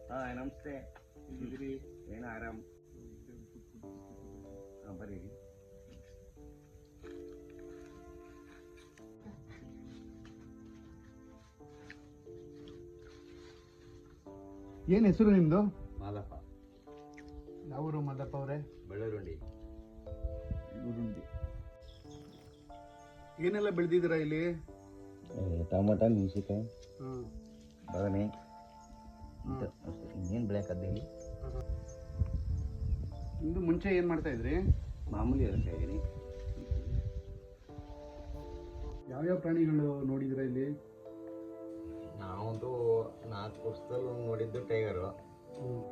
ಹಾಂ ನಮಸ್ತೆ. ಇದ್ರಿ ಏನೋ ಆರಾಮ್? ಹಾಂ ಬರ್ರಿ. ಏನು ಹೆಸರು ನಿಮ್ಮದು? ಮಾದಪ್ಪ. ಯಾವೂರು ಮಾದಪ್ಪ ಅವರೇ? ಬೆಳ್ಳರುಂಡಿ. ಏನೆಲ್ಲ ಬೆಳೆದಿದ್ದೀರಾ ಇಲ್ಲಿ? ಟೊಮಟ, ಮೆಣಸಿನ್ಕಾಯಿ, ಹಾಂ, ಬದನೆ, ಇನ್ನೇನು ಬೆಳೆಯಕ್ಕದ್ದು ಇಲ್ಲಿ. ಇಂದು ಮುಂಚೆ ಏನು ಮಾಡ್ತಾ ಇದ್ರಿ? ಮಾಮೂಲಿ ಇರುತ್ತೆ ಇದ್ದೀನಿ. ಯಾವ್ಯಾವ ಪ್ರಾಣಿಗಳು ನೋಡಿದಿರಾ ಇಲ್ಲಿ? ನಾವಂತೂ 4 ವರ್ಷದಲ್ಲಿ ನೋಡಿದ್ದು ಟೈಗರು.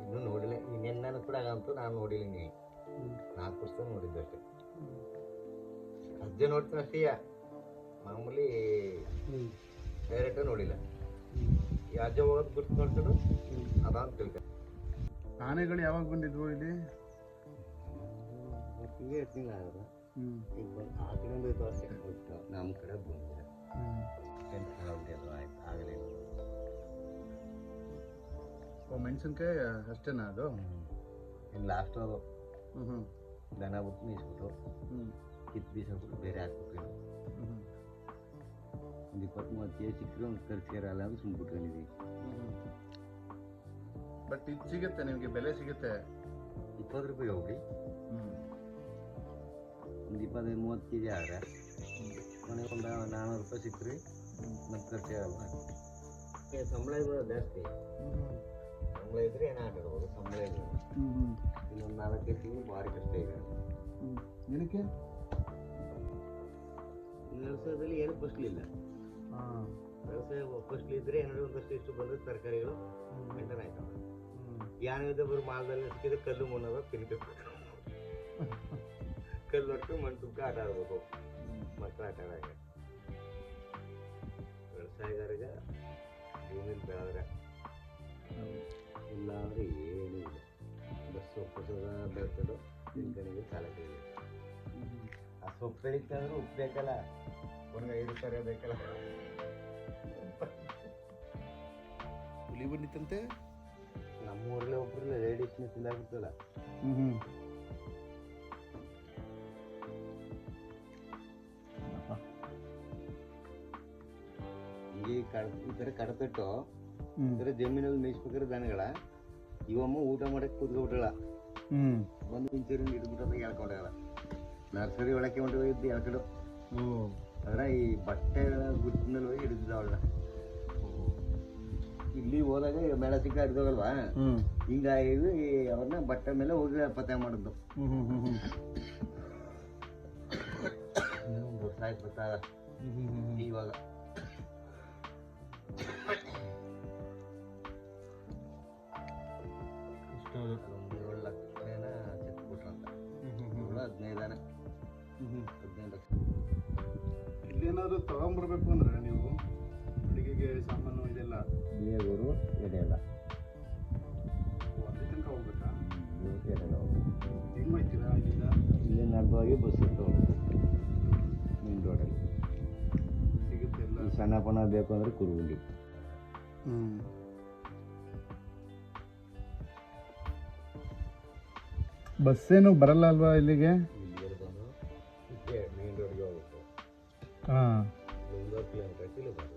ಇನ್ನೂ ನೋಡಿಲ್ಲ. ಇನ್ನೆನ್ನ ಕೂಡ ಆಗಂತೂ ನಾನು ನೋಡಿಲ್ಲ. ನೀವು 4 ವರ್ಷದಲ್ಲಿ ನೋಡಿದ್ದು ಅಷ್ಟೇ. ಅಜ್ಜ ನೋಡ್ತೀನಿ ಅಷ್ಟೇ. ಮಾಮೂಲಿ ಡೈರೆಕ್ಟ್ ನೋಡಿಲ್ಲ. ಈ ಅಜ್ಜ ಹೋಗೋದು ಗುರ್ತು ನೋಡ್ಕೊಂಡು ಅದಾದ ತಿಳ್ಕ. ಆನೆಗಳು ಯಾವಾಗ ಬಂದಿದ್ವು ಇಲ್ಲಿ? ಹಿಂಗೆ ಇರ್ತೀನಿ ಆಗೋದು. ಈಗ ಆ ಕಡೆಯಿಂದ ಇತ್ತು ಅಷ್ಟೇ. ನಮ್ಮ ಕಡೆ ಬಂದಿದೆ. ಅದು ಆಯ್ತು ಆಗಲಿಲ್ಲ. ಮೆಣಸಿನ್ಕಾಯಿ ಅಷ್ಟೇನಾ ಅದು? ಇನ್ನು ಲಾಸ್ಟ್ ಅದು ಹ್ಞೂ ದನ ಬಿಟ್ಟು ಮೀಸ್ಬಿಟ್ಟು ಕಿತ್ತು ಬೀಸಾಕ್ಬಿಟ್ಟು ಬೇರೆ ಹಾಕ್ಬಿಟ್ಟು ಒಂದು 20-30 ಕೆಜಿ ಸಿಕ್ಕರೆ ಒಂದು ಖರ್ಚಿರಲ್ಲ ಅಂತ ಸುಮ್ಮನೆ ಬಿಟ್ಕೊಂಡಿದ್ವಿ. ಬಟ್ ಇದು ಸಿಗುತ್ತೆ ನಿಮಗೆ, ಬೆಲೆ ಸಿಗುತ್ತೆ. 20 ರೂಪಾಯಿ ಹೋಗ್ಲಿ. ಒಂದು 25-30 ಕೆಜಿ ಆದರೆ ಮನೆಗೆ ಒಂದು 400 ರೂಪಾಯಿ ಸಿಕ್ಕರೆ ಮತ್ತು ಖರ್ಚಾಗಲ್ಲ. ಸಂಬಳ ಇರೋದು ಜಾಸ್ತಿ. ಸಂಬಳ ಇದ್ರೆ ಏನೋ ಆಟಾಡ್ಬೋದು. ಸಂಬಳ ಇಲ್ಲ. ಇನ್ನೊಂದು 4-5 ತಿಂಗಳು ಭಾರಿ ಕಷ್ಟ ಇದೆ. ಏನಕ್ಕೆ? ವ್ಯವಸಾಯದಲ್ಲಿ ಏನು ಫಸ್ಲಿಲ್ಲ. ವ್ಯವಸಾಯ ಫಸ್ಲಿದ್ರೆ ಏನಾದ್ರು ಒಂದಷ್ಟು ಇಷ್ಟು ಬಂದರೆ ತರಕಾರಿಗಳು ಮೇಂಟೈನ್ ಆಯ್ತವೆ. ಯಾನಿದೆ ಬರೋ ಮಾಲದಲ್ಲಿ ಸಿಕ್ಕಿದ್ರೆ ಕಲ್ಲು ಮುನ್ನೋದು ತಿನ್ಬೇಕು. ಕಲ್ಲು ಹೊಟ್ಟು ಮಣ್ಣು ತುಕ್ಕ ಆಟ ಆಡ್ಬೇಕು. ಮಕ್ಕಳು ಆಟ ಆಡಾಗ ವ್ಯವಸಾಯಗಾರಿಗೆ ಭೂಮಿಲಿ ಬೆಳೆದ್ರೆ ಇಲ್ಲ ಅಂದರೆ ಏನೂ ಇಲ್ಲ. ಬಸ್ ಸೊಪ್ಪು ಬೆಳ್ಕೊಂಡು ತಿನ್ಕಣಿಗೆ ಸಾಲಕ್ಕೆ ಇಲ್ಲ. ಆ ಸೊಪ್ಪು ಬೆಳೀತಂದ್ರೆ ಉಪ್ಪು ಬೇಕಲ್ಲ, ಒಂದು 5 ರೂಪಾಯಿ ಬೇಕಲ್ಲ. ಹುಲಿ ಬಂದಿತ್ತಂತೆ ನಮ್ಮೂರಲ್ಲೇ ಒಬ್ಬರಲ್ಲ ಲೇಡೀಸ್ನ ತಿಂದಾಗುತ್ತಲ್ಲ. ಈ ಥರ ಕಡತಟ್ಟು ಈ ಥರ ಜಮೀನಲ್ಲಿ ಮೇಯಿಸ್ಬೇಕಾದ್ರೆ ದನಗಳ ಇವಮ್ಮ ಊಟ ಮಾಡಕ್ಕೆ ಕೂತ್ಕೊಬಿಟ್ಟಳ. ಬಂದು ಇಂಚೂರಿಂದ ಹಿಡಿದ್ಬಿಟ್ಟ ಹೇಳ್ಕೊಂಡಾಗಲ್ಲ. ನರ್ಸರಿ ಒಳಕ್ಕೆ ಹೊಂಟು ಹೋಗಿದ್ದು ಹೇಳ್ಕೊಂಡು ಅದರ ಈ ಬಟ್ಟೆ ಗುಟ್ಟಿನಲ್ಲಿ ಹೋಗಿ ಹಿಡಿದಿದ್ದ ಅವಳ. ಇಲ್ಲಿ ಹೋದಾಗ ಮೇಳ ಸಿಕ್ಕ ಹಿಡಿದೋಗಲ್ವಾ, ಹಿಂಗಾಗಿ ಅವ್ರನ್ನ ಬಟ್ಟೆ ಮೇಲೆ ಹೋಗಿ ಪತ್ತೆ ಮಾಡಿದ್ದು. ಗೊತ್ತಾಯ್ತು ಗೊತ್ತಾಗ ಇವಾಗ ಒಂದು 7 ಲಕ್ಷ ಚೆಕ್ಬಿಟ್ರಂತ. 15 ಲಕ್ಷ. ಇಲ್ಲೇನಾದ್ರು ತಗೊಂಡ್ಬರ್ಬೇಕು ಅಂದ್ರೆ ನೀವು ಅಡುಗೆಗೆ ಸಾಮಾನು ಇದೆಲ್ಲ ಬೇಗೂರು ಎಡೆಯಲ್ಲ ಅಲ್ಲಿ ತನಕ ಹೋಗ್ಬೇಕಾ? ಎಡೆಲ್ಲ ಹೆಂಗೆ ಹೋಗ್ತೀರಾ ಇಲ್ಲಿಂದ? ಇಲ್ಲಿ ನಡೆದೋಗಿ ಬಸ್ ಇತ್ತು ಮೇನ್ ರೋಡಲ್ಲಿ ಸಿಗುತ್ತೆ ಎಲ್ಲ. ಸಣ್ಣ ಪಣ ಬೇಕು ಅಂದರೆ ಕುರುಗುಂಡಿ. ಬಸ್ಸೇನು ಬರಲ್ಲ ಅಲ್ವಾ ಇಲ್ಲಿಗೆ? ಇಲ್ಲಿಗೆ ಬಂದು ಮೇನ್ ರೋಡ್ಗೆ ಹೋಗ್ಬೇಕು. ಹಾಂ, 1 ಕಿಲೋಮೀಟರ್ ಕಿಲೋಮೀಟರ್.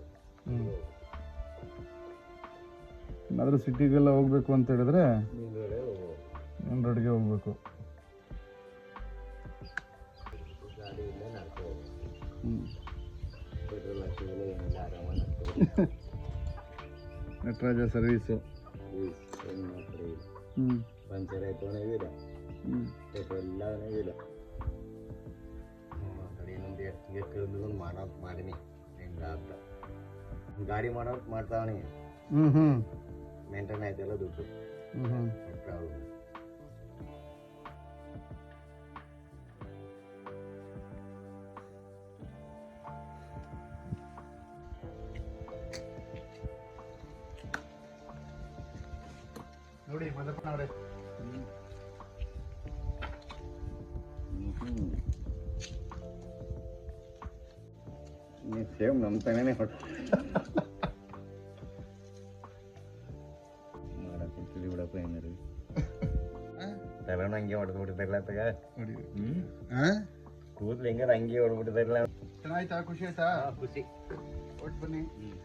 ಏನಾದರೂ ಸಿಟಿಗೆಲ್ಲ ಹೋಗ್ಬೇಕು ಅಂತ ಹೇಳಿದ್ರೆ ಮೇನ್ ರೋಡೇ ಹೋಗ್ಬೇಕು. ಮೇನ್ ರೋಡ್ಗೆ ಹೋಗ್ಬೇಕು. ಗಾಡಿಯಿಂದ ನಡ್ಕೊ ಹೋಗ್ಬೇಕು. ಪೆಟ್ರೋಲ್ ಹಾಕಿದ್ರೆ ಏನಿಲ್ಲ, ಆರಾಮಾಗಿ ನಡ್ಕೊ. ನಟರಾಜ ಸರ್ವೀಸು ಏನು ಮಾತ್ರ ಇಲ್ಲ. ಪಂಚರ್ ಆಯ್ತು ಇಲ್ಲ, ಪೆಟ್ರೋಲ್ ಇಲ್ಲ ಇಲ್ಲ. ಕಡೆ ಇನ್ನೊಂದು ಎಷ್ಟು ಮಾಡೋದು ಮಾಡೀನಿ. ಹೆಂಗೆ ಅಂತ ಗಾಡಿ ಮಾಡೋದು ಮಾಡ್ತಾವಣಿ. ಮೇಂಟೈನ್ ಆಯ್ತಲ್ಲ ದುಡ್ಡು ಪ್ರಾಬ್ಲಮ್. ನೋಡಿ ಮದಪ್ಪನ ಅವರೇ, ಸೇಮ್ ನಮ್ಮ ತಾನೇ ಹೊಟ್ಟು ಮಾಡಕ್ಕೆ ತಲೆನೂ ಹಂಗೆ ಹೊಡೆದ್ಬಿಟ್ಟಿದ್ದಾರಲ್ಲ ತಗ ಹೊಡಿ ಕೂದ್ಲು ಹೆಂಗಾರ ಹಂಗೆ ಹೊಡೆದ್ಬಿಟ್ಟಿದ್ದಾರಲ್ಲ ಚೆನ್ನಾಯ್ತಾ ಖುಷಿ ಆಯ್ತಾ ಖುಷಿ ಒಟ್ಟು ಬನ್ನಿ ಹ್ಮ್